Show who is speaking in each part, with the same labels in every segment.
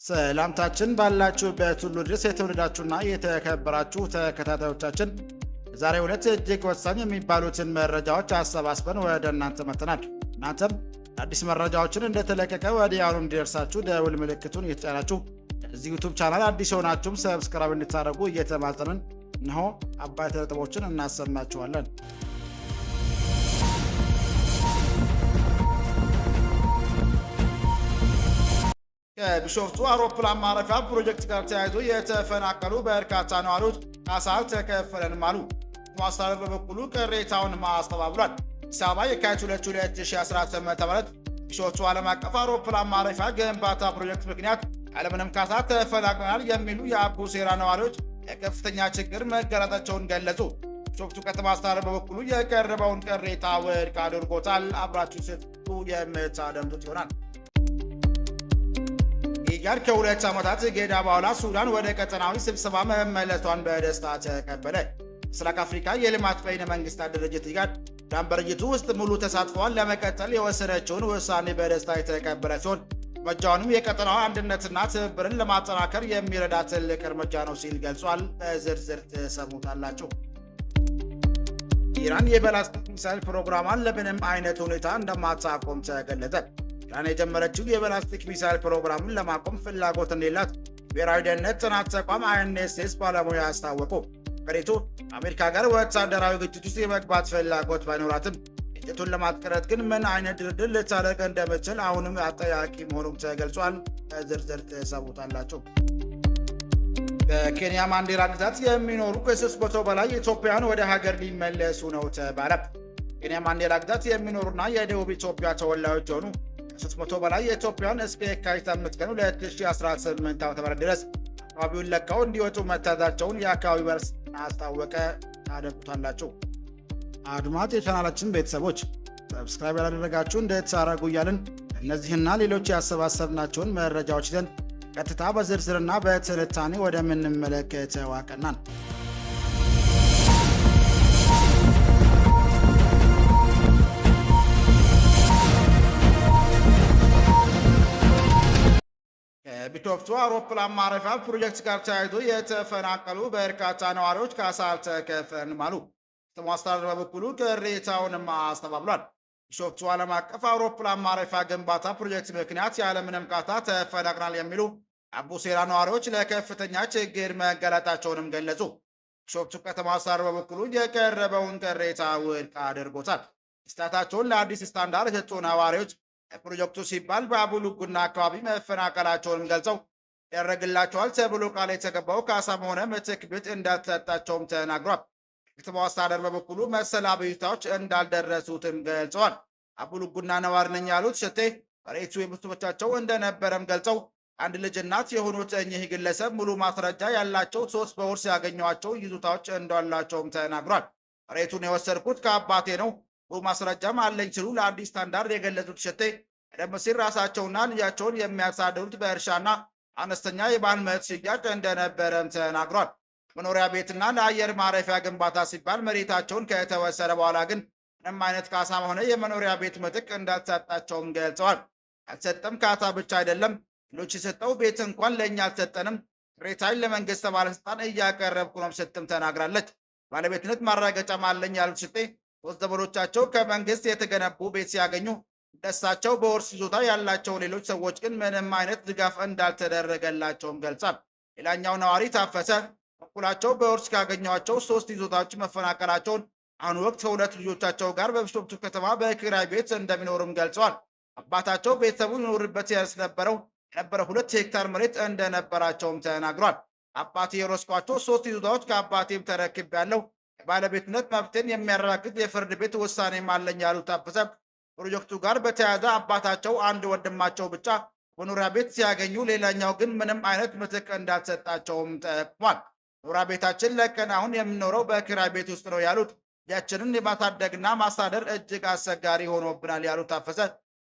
Speaker 1: ሰላምታችን ባላችሁበት ሁሉ ድረስ የተወደዳችሁና የተከበራችሁ ተከታታዮቻችን ዛሬው ዕለት እጅግ ወሳኝ የሚባሉትን መረጃዎች አሰባስበን ወደ እናንተ መጥተናል። እናንተም አዲስ መረጃዎችን እንደተለቀቀ ወዲያውኑ እንዲደርሳችሁ ደውል ምልክቱን እየተጫናችሁ እዚህ ዩቲዩብ ቻናል አዲስ ሆናችሁም ሰብስክራይብ እንድታደርጉ እየተማጸንን እነሆ አባይ ነጥቦችን እናሰማችኋለን። ከቢሾፍቱ አውሮፕላን ማረፊያ ፕሮጀክት ጋር ተያይዞ የተፈናቀሉ በርካታ ነዋሪዎች ካሳ አልተከፈለንም አሉ። ማስተዳደር በበኩሉ ቅሬታውን አስተባብሏል። አዲስ አበባ የካቲት 2018 ዓ.ም ቢሾፍቱ ዓለም አቀፍ አውሮፕላን ማረፊያ ግንባታ ፕሮጀክት ምክንያት ያለምንም ካሳ ተፈናቅለናል የሚሉ የአቡሴራ ነዋሪዎች የከፍተኛ ችግር መጋለጣቸውን ገለጹ። ቢሾፍቱ ከተማ አስተዳደር በበኩሉ የቀረበውን ቅሬታ ውድቅ አድርጎታል። አብራችሁ ስትሉ የምታደምጡት ይሆናል። ኢጋድ ከሁለት ዓመታት ገዳ በኋላ ሱዳን ወደ ቀጠናዊ ስብሰባ መመለሷን በደስታ ተቀበለ። ምስራቅ አፍሪካ የልማት በይነ መንግስታት ድርጅት ኢጋድ በድርጅቱ ውስጥ ሙሉ ተሳትፎዋን ለመቀጠል የወሰነችውን ውሳኔ በደስታ የተቀበለ ሲሆን እርምጃውንም የቀጠናዊ አንድነትና ትብብርን ለማጠናከር የሚረዳ ትልቅ እርምጃ ነው ሲል ገልጿል። በዝርዝር ትሰሙታላችሁ። ኢራን የባላስቲክ ሚሳይል ፕሮግራሟን ለምንም አይነት ሁኔታ እንደማታቆም ተገለጸ። ኢራን የጀመረችው የባላስቲክ ሚሳይል ፕሮግራሙን ለማቆም ፍላጎት እንደሌላት ብሔራዊ ደህንነት ጥናት ተቋም አይኤንኤስኤስ ባለሙያ አስታወቁ። ሀገሪቱ አሜሪካ ጋር ወታደራዊ ግጭት ውስጥ የመግባት ፍላጎት ባይኖራትም ግጭቱን ለማስቀረት ግን ምን አይነት ድርድር ልታደርግ እንደምትችል አሁንም አጠያቂ መሆኑም ተገልጿል። በዝርዝር ትሰሙታላችሁ። በኬንያ ማንዴራ ግዛት የሚኖሩ ከ300 በላይ ኢትዮጵያውያን ወደ ሀገር ሊመለሱ ነው ተባለ። ኬንያ ማንዴራ ግዛት የሚኖሩና የደቡብ ኢትዮጵያ ተወላጆች የሆኑ ከ300 በላይ ኢትዮጵያውያን እስከ የካቲት 5 ቀን 2018 ዓ.ም ድረስ አካባቢውን ለቀው እንዲወጡ መታዘዛቸውን የአካባቢው ባለስልጣን አስታወቀ። ታደምጡታላችሁ። አድማጭ የቻናላችን ቤተሰቦች ሰብስክራይብ ያላደረጋችሁ እንድታደርጉ እያልን እነዚህና ሌሎች ያሰባሰብናቸውን መረጃዎች ይዘን ቀጥታ በዝርዝርና በትንታኔ ወደምንመለከተው አቀናን። ከቢሾፍቱ አውሮፕላን ማረፊያ ፕሮጀክት ጋር ተያይዞ የተፈናቀሉ በርካታ ነዋሪዎች ካሳ አልተከፈለንም አሉ። ከተማ አስተዳደር በበኩሉ ቅሬታውንም አስተባብሏል። ቢሾፍቱ ዓለም አቀፍ አውሮፕላን ማረፊያ ግንባታ ፕሮጀክት ምክንያት ያለምንም ካሳ ተፈናቅለናል የሚሉ አቡሴራ ነዋሪዎች ለከፍተኛ ችግር መጋለጣቸውንም ገለጹ። ቢሾፍቱ ከተማ አስተዳደር በበኩሉ የቀረበውን ቅሬታ ውድቅ አድርጎታል። ስታታቸውን ለአዲስ ስታንዳርድ የሰጡ ነዋሪዎች ፕሮጀክቱ ሲባል በአቡሉጉና አካባቢ መፈናቀላቸውንም ገልጸው ያደረግላቸዋል ተብሎ ቃል የተገባው ካሳም ሆነ ምትክ ቤት እንዳልተሰጣቸውም ተናግሯል። ከተማው አስተዳደር በበኩሉ መሰል አቤቱታዎች እንዳልደረሱትም ገልጸዋል። አቡሉጉና ነዋሪ ነኝ ያሉት ሸቴ መሬቱ የቤተሰቦቻቸው እንደነበረም ገልጸው አንድ ልጅ እናት የሆኑት እኚህ ግለሰብ ሙሉ ማስረጃ ያላቸው 3 በውርስ ያገኟቸው ይዞታዎች እንዳላቸውም ተናግሯል። መሬቱን የወሰድኩት ከአባቴ ነው ሙሉ ማስረጃም አለኝ ሲሉ ለአዲስ ስታንዳርድ የገለጹት ሸቴ ቀደም ሲል ራሳቸውና ልጃቸውን የሚያሳድሩት በእርሻና አነስተኛ የባህል መሬት ሽያጭ እንደነበረም ተናግሯል። መኖሪያ ቤትና ለአየር ማረፊያ ግንባታ ሲባል መሬታቸውን ከተወሰደ በኋላ ግን ምንም አይነት ካሳም ሆነ የመኖሪያ ቤት ምትክ እንዳልተሰጣቸውም ገልጸዋል። ያልተሰጠም ካሳ ብቻ አይደለም ሌሎች የሰጠው ቤት እንኳን ለእኛ አልተሰጠንም፣ ቅሬታዬን ለመንግስት ባለስልጣን እያቀረብኩ ነው ስትም ተናግራለች። ባለቤትነት ማረጋገጫም አለኝ ያሉት ሽጤ 3 ዘመዶቻቸው ከመንግስት የተገነቡ ቤት ሲያገኙ ደሳቸው በውርስ ይዞታ ያላቸው ሌሎች ሰዎች ግን ምንም አይነት ድጋፍ እንዳልተደረገላቸውም ገልጿል። ሌላኛው ነዋሪ ታፈሰ በኩላቸው በውርስ ካገኟቸው 3 ይዞታዎች መፈናቀላቸውን አሁን ወቅት ከ2 ልጆቻቸው ጋር በቢሾፍቱ ከተማ በኪራይ ቤት እንደሚኖሩም ገልጸዋል። አባታቸው ቤተሰቡ ይኖርበት የነበረው 2 ሄክታር መሬት እንደነበራቸውም ተናግሯል። አባቴ የወረስኳቸው 3 ይዞታዎች ከአባቴም ተረክቤያለሁ፣ ባለቤትነት መብትን የሚያረጋግጥ የፍርድ ቤት ውሳኔ ማለኝ ያሉት ታፈሰ ፕሮጀክቱ ጋር በተያያዘ አባታቸው አንድ ወንድማቸው ብቻ መኖሪያ ቤት ሲያገኙ ሌላኛው ግን ምንም አይነት ምትክ እንዳልሰጣቸውም ጠቅሟል። መኖሪያ ቤታችን ለቀን አሁን የምንኖረው በኪራይ ቤት ውስጥ ነው ያሉት ያችንን የማሳደግና ማስተዳደር እጅግ አስቸጋሪ ሆኖብናል ያሉት ታፈሰ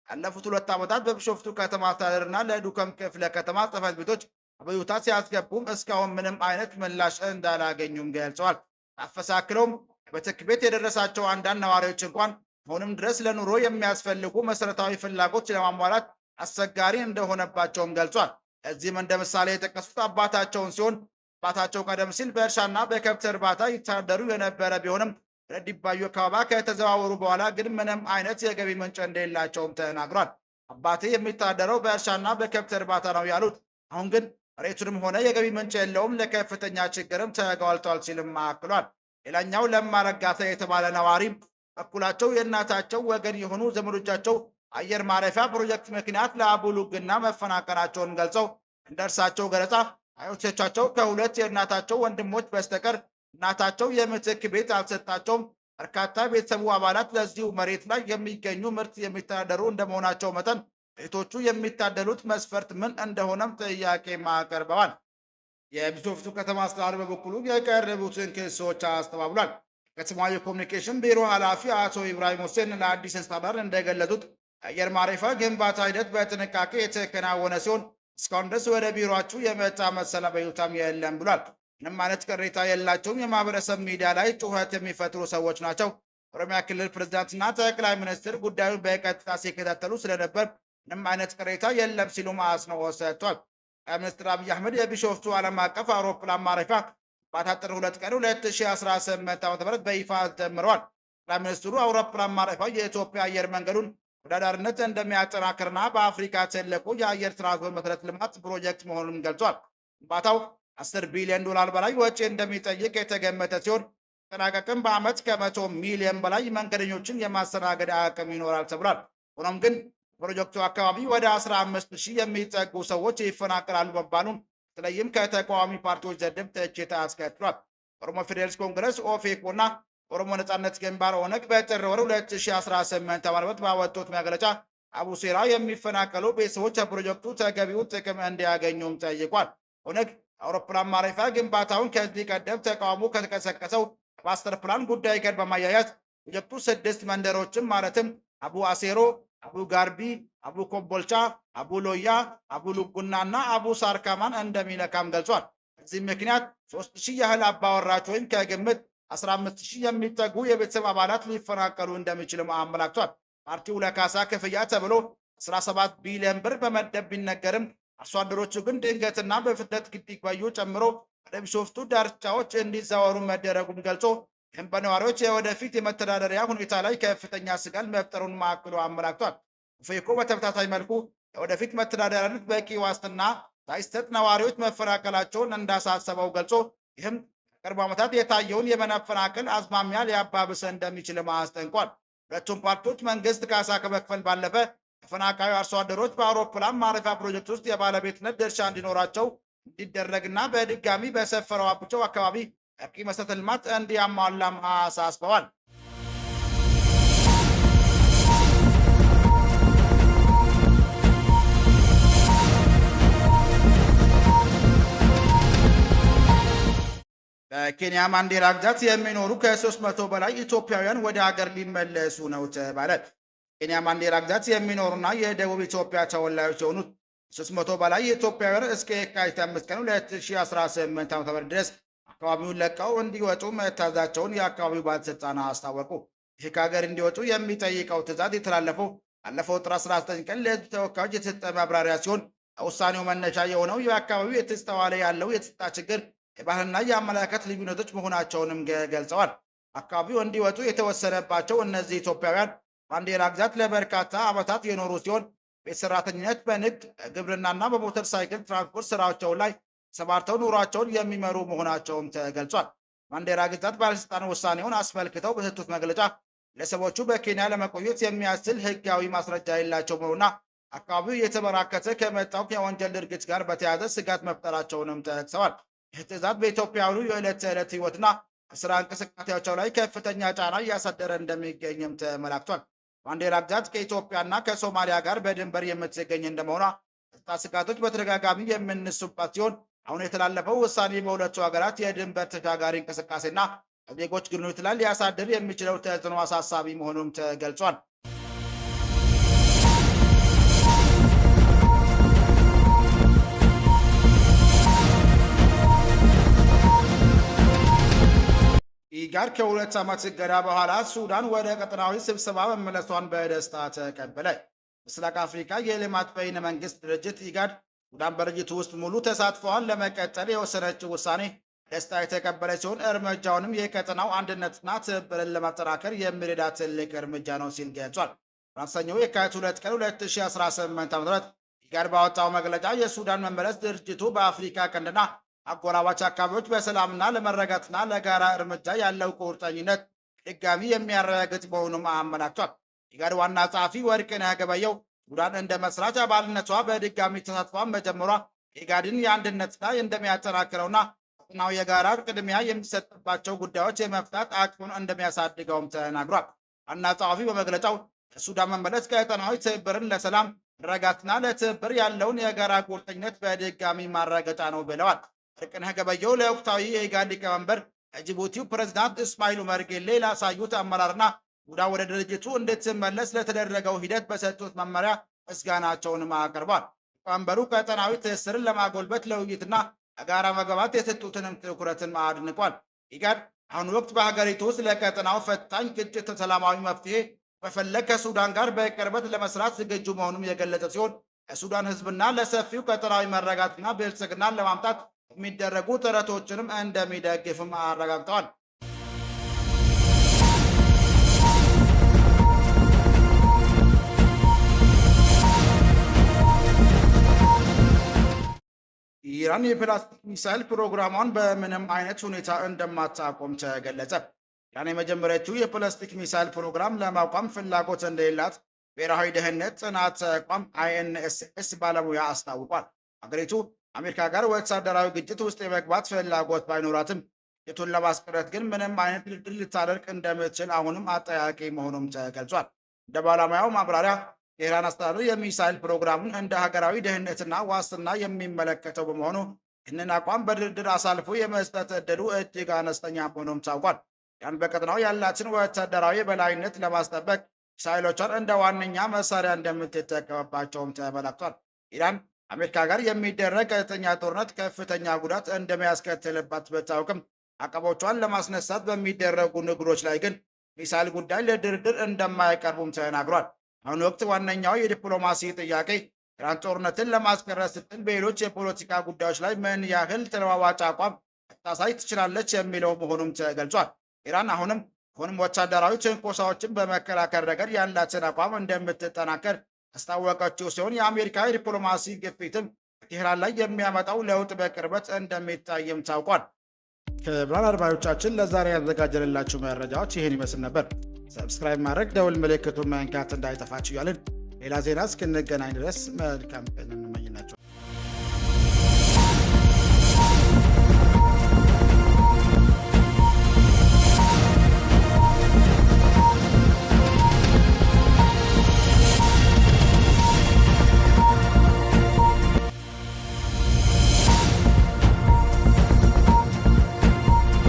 Speaker 1: ያለፉት 2 ዓመታት በቢሾፍቱ ከተማ አስተዳደርና ለዱከም ክፍለ ከተማ ጽሕፈት ቤቶች አቤቱታ ሲያስገቡም እስካሁን ምንም አይነት ምላሽ እንዳላገኙም ገልጸዋል። ታፈሰ አክለውም በምትክ ቤት የደረሳቸው አንዳንድ ነዋሪዎች እንኳን አሁንም ድረስ ለኑሮ የሚያስፈልጉ መሰረታዊ ፍላጎት ለማሟላት አስቸጋሪ እንደሆነባቸውም ገልጿል። እዚህም እንደ ምሳሌ የጠቀሱት አባታቸውን ሲሆን አባታቸው ቀደም ሲል በእርሻና በከብት እርባታ ይተዳደሩ የነበረ ቢሆንም ወደ ዲባዮ አካባቢ ከተዘዋወሩ በኋላ ግን ምንም አይነት የገቢ ምንጭ እንደሌላቸውም ተናግሯል። አባቴ የሚተዳደረው በእርሻና በከብት እርባታ ነው ያሉት፣ አሁን ግን መሬቱንም ሆነ የገቢ ምንጭ የለውም፣ ለከፍተኛ ችግርም ተጋልጧል ሲልም አክሏል። ሌላኛው ለማ ረጋሳ የተባለ ነዋሪም በኩላቸው የእናታቸው ወገን የሆኑ ዘመዶቻቸው አየር ማረፊያ ፕሮጀክት ምክንያት ለአቡሉግና መፈናቀላቸውን ገልጸው እንደ እርሳቸው ገለጻ አያቶቻቸው ከሁለት የእናታቸው ወንድሞች በስተቀር እናታቸው የምትክ ቤት አልሰጣቸውም። በርካታ ቤተሰቡ አባላት ለዚሁ መሬት ላይ የሚገኙ ምርት የሚተዳደሩ እንደመሆናቸው መጠን ቤቶቹ የሚታደሉት መስፈርት ምን እንደሆነም ጥያቄ አቅርበዋል። የቢሾፍቱ ከተማ አስተዳደር በበኩሉ የቀረቡትን ክሶች አስተባብሏል። ከተማ የኮሚኒኬሽን ቢሮ ኃላፊ አቶ ኢብራሂም ሁሴን ለአዲስ ስታንዳርድ እንደገለጹት የአየር ማረፊያ ግንባታ ሂደት በጥንቃቄ የተከናወነ ሲሆን እስካሁን ድረስ ወደ ቢሮአችሁ የመጣ መሰል አቤቱታም የለም ብሏል። ምንም አይነት ቅሬታ የላቸውም። የማህበረሰብ ሚዲያ ላይ ጩኸት የሚፈጥሩ ሰዎች ናቸው። ኦሮሚያ ክልል ፕሬዝዳንትና ጠቅላይ ሚኒስትር ጉዳዩን በቀጥታ ሲከታተሉ ስለነበር ምንም አይነት ቅሬታ የለም ሲሉም አጽንኦት ሰጥቷል። ጠቅላይ ሚኒስትር አብይ አህመድ የቢሾፍቱ ዓለም አቀፍ አውሮፕላን ማረፊያ ጥር 2 ቀን 2018 ዓ.ም በይፋ ጀምረዋል። ጠቅላይ ሚኒስትሩ አውሮፕላን ማረፊያው የኢትዮጵያ አየር መንገዱን ተወዳዳሪነት እንደሚያጠናክርና በአፍሪካ ትልቁ የአየር ትራንስፖርት መሰረተ ልማት ፕሮጀክት መሆኑን ገልጿል። ግንባታው 10 ቢሊዮን ዶላር በላይ ወጪ እንደሚጠይቅ የተገመተ ሲሆን ጠናቀቅም በዓመት ከ100 ሚሊዮን በላይ መንገደኞችን የማስተናገድ አቅም ይኖራል ተብሏል። ሆኖም ግን ፕሮጀክቱ አካባቢ ወደ 15,000 የሚጠጉ ሰዎች ይፈናቀላሉ መባሉን በተለይም ከተቃዋሚ ፓርቲዎች ዘንድም ትችት አስከትሏል። ኦሮሞ ፌዴራሊስት ኮንግረስ ኦፌኮ እና ኦሮሞ ነጻነት ግንባር ኦነግ በጥር ወር 2018 ዓ.ም ባወጡት መግለጫ አቡሴራ የሚፈናቀሉ ቤተሰቦች ከፕሮጀክቱ ተገቢውን ጥቅም እንዲያገኙም ጠይቋል። ኦነግ አውሮፕላን ማረፊያ ግንባታውን ከዚህ ቀደም ተቃውሞ ከተቀሰቀሰው ማስተር ፕላን ጉዳይ ጋር በማያያዝ ፕሮጀክቱ 6 መንደሮችን ማለትም አቡ አሴሮ፣ አቡ ጋርቢ፣ አቡ ኮምቦልቻ፣ አቡ ሎያ፣ አቡ ሉጉና እና አቡ ሳርካማን እንደሚነካም ገልጿል። በዚህ ምክንያት 3,000 ያህል አባወራች ወይም ከግምት 15,000 የሚጠጉ የቤተሰብ አባላት ሊፈናቀሉ እንደሚችልም አመላክቷል። ፓርቲው ለካሳ ክፍያ ተብሎ 17 ቢሊዮን ብር በመደብ ቢነገርም አርሶ አደሮቹ ግን ድንገትና በፍጥነት ግድግባዩ ጨምሮ ወደ ቢሾፍቱ ዳርቻዎች እንዲዛወሩ መደረጉን ገልጾ ይህም በነዋሪዎች የወደፊት የመተዳደሪያ ሁኔታ ላይ ከፍተኛ ስጋት መፍጠሩን ማዕከሉ አመላክቷል። ኦፌኮ በተመሳሳይ መልኩ የወደፊት መተዳደሪያነት በቂ ዋስትና ሳይሰጥ ነዋሪዎች መፈናቀላቸውን እንዳሳሰበው ገልጾ ይህም ቅርብ ዓመታት የታየውን የመፈናቀል አዝማሚያ ሊያባብስ እንደሚችል አስጠንቋል። ሁለቱም ፓርቲዎች መንግስት ካሳ ከመክፈል ባለፈ ተፈናቃዩ አርሶ አደሮች በአውሮፕላን ማረፊያ ፕሮጀክት ውስጥ የባለቤትነት ድርሻ እንዲኖራቸው እንዲደረግና በድጋሚ በሰፈረባቸው አካባቢ በቂ መሰረተ ልማት እንዲያሟላም አሳስበዋል። በኬንያ ማንዴራ ግዛት የሚኖሩ ከ300 በላይ ኢትዮጵያውያን ወደ ሀገር ሊመለሱ ነው ተባለ። ኬንያ ማንዴራ ግዛት የሚኖሩና የደቡብ ኢትዮጵያ ተወላጆች የሆኑት 300 በላይ ኢትዮጵያውያን እስከ የካቲት 5 ቀን 2018 ዓ.ም ድረስ አካባቢውን ለቀው እንዲወጡ መታዘዛቸውን የአካባቢው ባለስልጣናት አስታወቁ። ይህ ከሀገር እንዲወጡ የሚጠይቀው ትዕዛዝ የተላለፈው ባለፈው ጥር 19 ቀን ለሕዝብ ተወካዮች የተሰጠ ማብራሪያ ሲሆን ውሳኔው መነሻ የሆነው የአካባቢው የተስተዋለ ያለው የጸጥታ ችግር፣ የባህልና የአመለካከት ልዩነቶች መሆናቸውንም ገልጸዋል። አካባቢው እንዲወጡ የተወሰነባቸው እነዚህ ኢትዮጵያውያን ማንዴራ ግዛት ለበርካታ ዓመታት የኖሩ ሲሆን ቤት ሰራተኝነት፣ በንግድ ግብርናና በሞተር ሳይክል ትራንስፖርት ስራቸው ላይ ተሰማርተው ኑሯቸውን የሚመሩ መሆናቸውም ተገልጿል። ማንዴራ ግዛት ባለስልጣን ውሳኔውን አስመልክተው በሰጡት መግለጫ ግለሰቦቹ በኬንያ ለመቆየት የሚያስችል ሕጋዊ ማስረጃ የሌላቸው መሆኑና አካባቢው እየተበራከተ ከመጣው የወንጀል ድርጊት ጋር በተያያዘ ስጋት መፍጠራቸውንም ጠቅሰዋል። ይህ ትዕዛዝ በኢትዮጵያውያኑ የዕለት ተዕለት ሕይወትና የስራ እንቅስቃሴያቸው ላይ ከፍተኛ ጫና እያሳደረ እንደሚገኝም ተመላክቷል። ማንዴራ ግዛት ከኢትዮጵያና ከሶማሊያ ጋር በድንበር የምትገኝ እንደመሆኗ የጸጥታ ስጋቶች በተደጋጋሚ የምንሱባት ሲሆን አሁን የተላለፈው ውሳኔ በሁለቱ ሀገራት የድንበር ተሻጋሪ እንቅስቃሴና ዜጎች ግንኙነት ላይ ሊያሳድር የሚችለው ተጽዕኖ አሳሳቢ መሆኑም ተገልጿል። ኢጋድ ከ2 ዓመት እገዳ በኋላ ሱዳን ወደ ቀጠናዊ ስብሰባ መመለሷን በደስታ ተቀበለ። ምስራቅ አፍሪካ የልማት በይነ መንግስት ድርጅት ኢጋድ ሱዳን በድርጅቱ ውስጥ ሙሉ ተሳትፎዋን ለመቀጠል የወሰነችው ውሳኔ ደስታ የተቀበለ ሲሆን እርምጃውንም የቀጠናው አንድነትና ትብብርን ለማጠናከር የሚረዳ ትልቅ እርምጃ ነው ሲል ገልጿል። ማክሰኞ የካቲት 2 ቀን 2018 ዓ.ም ኢጋድ ባወጣው መግለጫ የሱዳን መመለስ ድርጅቱ በአፍሪካ ቀንድና አጎራባች አካባቢዎች በሰላምና ለመረጋጋትና ለጋራ እርምጃ ያለው ቁርጠኝነት ድጋሚ የሚያረጋግጥ መሆኑን አመላክቷል። ኢጋድ ዋና ጸሐፊ ወርቅነህ ገበየሁ ሱዳን እንደ መስራች አባልነቷ በድጋሚ ተሳትፏን መጀመሯ ኢጋድን የአንድነትና እንደሚያጠናክረውና ቀጠናው የጋራ ቅድሚያ የሚሰጥባቸው ጉዳዮች የመፍታት አቅሙን እንደሚያሳድገውም ተናግሯል። ዋና ጸሐፊ በመግለጫው የሱዳን መመለስ ቀጠናዊ ትብብርን ለሰላም መረጋጋትና ለትብብር ያለውን የጋራ ቁርጠኝነት በድጋሚ ማረጋገጫ ነው ብለዋል። ወርቅነህ ገበየሁ ለወቅታዊ የኢጋድ ሊቀመንበር የጅቡቲው ፕሬዝዳንት እስማኤል ኡመር ጌሌ ላሳዩት አመራርና ሱዳን ወደ ድርጅቱ እንድትመለስ ለተደረገው ሂደት በሰጡት መመሪያ ምስጋናቸውንም አቅርቧል። ሊቀመንበሩ ቀጠናዊ ትስስርን ለማጎልበት ለውይይትና ለጋራ መግባባት የሰጡትንም ትኩረትን አድንቋል። ኢጋድ አሁን ወቅት በሀገሪቱ ውስጥ ለቀጠናው ፈታኝ ግጭት ሰላማዊ መፍትሄ በፈለግ ከሱዳን ጋር በቅርበት ለመስራት ዝግጁ መሆኑን የገለጸ ሲሆን ለሱዳን ሕዝብና ለሰፊው ቀጠናዊ መረጋጋትና ብልጽግናን ለማምጣት የሚደረጉ ጥረቶችንም እንደሚደግፍም አረጋግጠዋል። ኢራን የፕላስቲክ ሚሳይል ፕሮግራሟን በምንም አይነት ሁኔታ እንደማታቆም ተገለጸ። ኢራን የመጀመሪያዎቹ የፕላስቲክ ሚሳይል ፕሮግራም ለማቋም ፍላጎት እንደሌላት ብሔራዊ ደህንነት ጥናት ተቋም INSS ባለሙያ አስታውቋል። ሀገሪቱ አሜሪካ ጋር ወታደራዊ ግጭት ውስጥ የመግባት ፍላጎት ባይኖራትም ግጭቱን ለማስቀረት ግን ምንም አይነት ድርድር ልታደርግ እንደምትችል አሁንም አጠያቂ መሆኑም ተገልጿል። እንደ ባለሙያው ማብራሪያ የኢራን አስተዳደር የሚሳይል ፕሮግራሙን እንደ ሀገራዊ ደህንነትና ዋስትና የሚመለከተው በመሆኑ ይህንን አቋም በድርድር አሳልፎ የመስጠት ዕድሉ እጅግ አነስተኛ መሆኑም ታውቋል። ኢራን በቀጠናው ያላትን ወታደራዊ የበላይነት ለማስጠበቅ ሚሳይሎቿን እንደ ዋነኛ መሳሪያ እንደምትጠቀምባቸውም ተመላክቷል። ኢራን አሜሪካ ጋር የሚደረግ ቀጥተኛ ጦርነት ከፍተኛ ጉዳት እንደሚያስከትልባት ብታውቅም አቀቦቿን ለማስነሳት በሚደረጉ ንግዶች ላይ ግን ሚሳይል ጉዳይ ለድርድር እንደማይቀርቡም ተናግሯል። አሁን ወቅት ዋነኛው የዲፕሎማሲ ጥያቄ ኢራን ጦርነትን ለማስቀረት ስትል በሌሎች የፖለቲካ ጉዳዮች ላይ ምን ያህል ተለዋዋጭ አቋም ልታሳይ ትችላለች የሚለው መሆኑም ተገልጿል። ኢራን አሁንም ወታደራዊ ትንኮሳዎችን በመከላከል ረገድ ያላትን አቋም እንደምትጠናከር ያስታወቀችው ሲሆን የአሜሪካ የዲፕሎማሲ ግፊትም ቴህራን ላይ የሚያመጣው ለውጥ በቅርበት እንደሚታይም ታውቋል። ክቡራን አድማጮቻችን ለዛሬ ያዘጋጀንላችሁ መረጃዎች ይህን ይመስል ነበር። ሰብስክራይብ ማድረግ፣ ደውል ምልክቱን መንካት እንዳይጠፋችሁ እያልን ሌላ ዜና እስክንገናኝ ድረስ መልካም ቀን